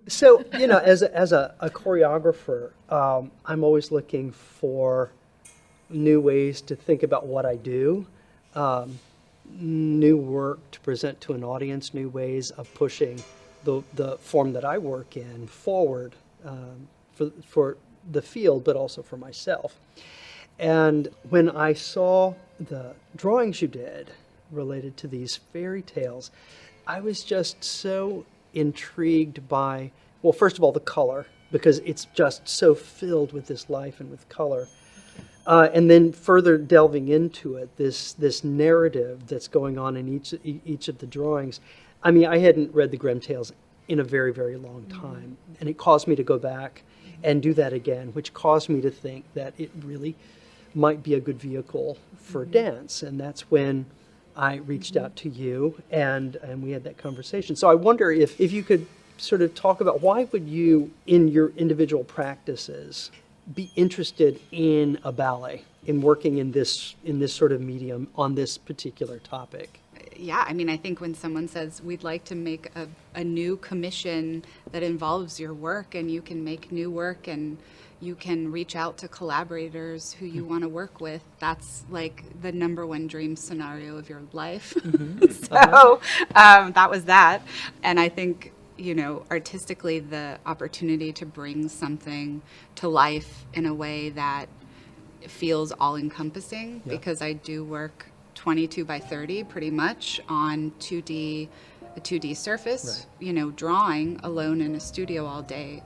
So, as a choreographer, I'm always looking for new ways to think about what I do, um, new work to present to an audience, new ways of pushing the form that I work in forward, for the field, but also for myself. And when I saw the drawings you did related to these fairy tales, I was just so intrigued by, well, first of all, the color, because it's just so filled with this life and with color. And then further delving into it, this narrative that's going on in each of the drawings. I mean, I hadn't read the Grimm Tales in a very, very long time, and it caused me to go back and do that again, which caused me to think that it really might be a good vehicle for dance. And that's when I reached out to you, and we had that conversation. So I wonder if you could sort of talk about, why would you, in your individual practices, be interested in a ballet, in working in this sort of medium on this particular topic? Yeah, I mean, I think when someone says we'd like to make a new commission that involves your work, and you can make new work and you can reach out to collaborators who you want to work with, that's like the number one dream scenario of your life. So that was that. And I think, artistically, the opportunity to bring something to life in a way that feels all encompassing, because I do work 22 by 30 pretty much on a 2D surface, Right. Drawing alone in a studio all day.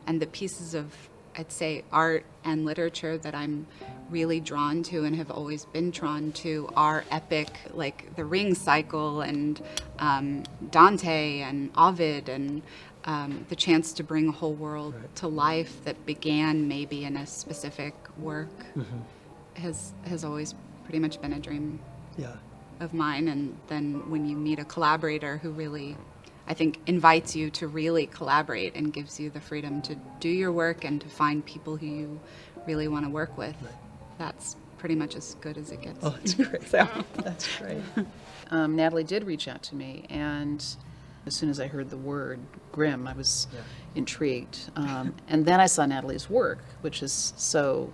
And the pieces of, I'd say, art and literature that I'm really drawn to and have always been drawn to are epic, like the Ring Cycle and Dante and Ovid, and the chance to bring a whole world to life that began maybe in a specific work has always pretty much been a dream Yeah. of mine. And then when you meet a collaborator who really, I think, invites you to really collaborate and gives you the freedom to do your work and to find people who you really want to work with, that's pretty much as good as it gets. Oh, that's great. That's great. Natalie did reach out to me, and as soon as I heard the word Grimm, I was intrigued. And then I saw Natalie's work, which is so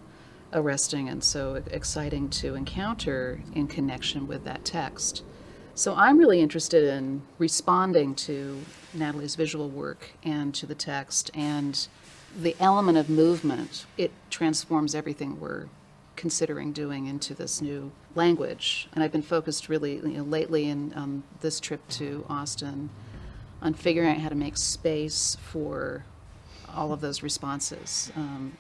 arresting and so exciting to encounter in connection with that text. So I'm really interested in responding to Natalie's visual work and to the text, and the element of movement. It transforms everything we're considering doing into this new language. And I've been focused really lately in this trip to Austin on figuring out how to make space for all of those responses.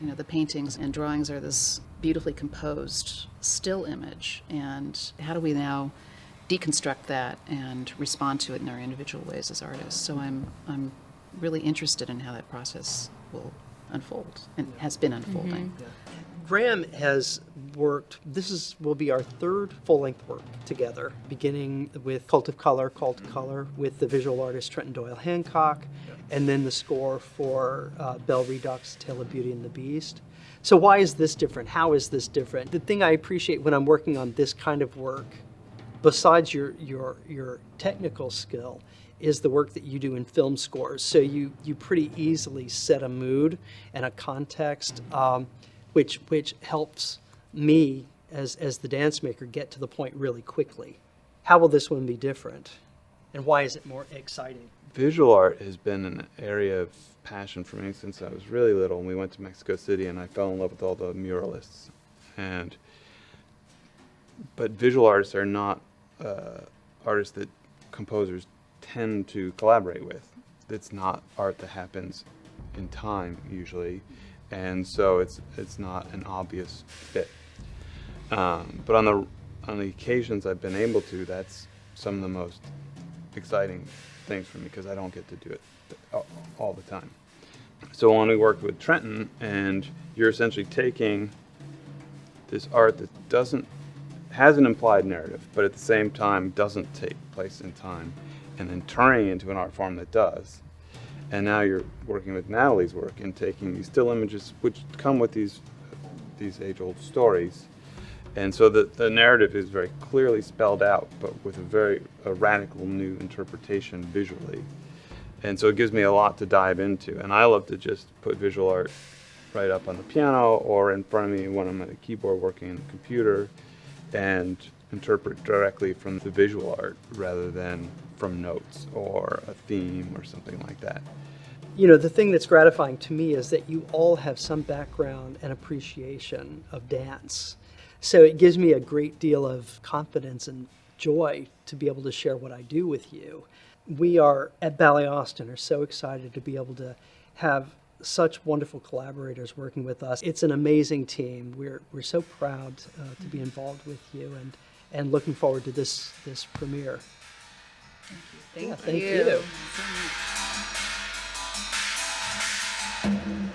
The paintings and drawings are this beautifully composed still image, and how do we now deconstruct that and respond to it in our individual ways as artists? So I'm really interested in how that process will unfold and has been unfolding. Graham has worked, will be our third full-length work together, beginning with Cult of Color with the visual artist Trenton Doyle Hancock, and then the score for Belle Redux, Tale of Beauty and the Beast. So why is this different? How is this different? The thing I appreciate when I'm working on this kind of work, besides your technical skill, is the work that you do in film scores. So you pretty easily set a mood and a context, which helps me as the dance maker get to the point really quickly. How will this one be different? And why is it more exciting? Visual art has been an area of passion for me since I was really little. And we went to Mexico City and I fell in love with all the muralists. But visual artists are not artists that composers tend to collaborate with. It's not art that happens in time usually, and so it's not an obvious fit. But on the occasions I've been able to, that's some of the most exciting things for me, because I don't get to do it all the time. So when we worked with Trenton, and you're essentially taking this art that has an implied narrative, but at the same time doesn't take place in time, and then turning it into an art form that does. And now you're working with Natalie's work and taking these still images, which come with these age-old stories. And so the narrative is very clearly spelled out, but with a radical new interpretation visually. And so it gives me a lot to dive into. And I love to just put visual art right up on the piano or in front of me when I'm at a keyboard working on the computer and interpret directly from the visual art rather than from notes or a theme or something like that. You know, the thing that's gratifying to me is that you all have some background and appreciation of dance. So it gives me a great deal of confidence and joy to be able to share what I do with you. We are at Ballet Austin are so excited to be able to have such wonderful collaborators working with us. It's an amazing team. We're so proud to be involved with you and looking forward to this premiere. Thank Yeah, thank you. you. So much.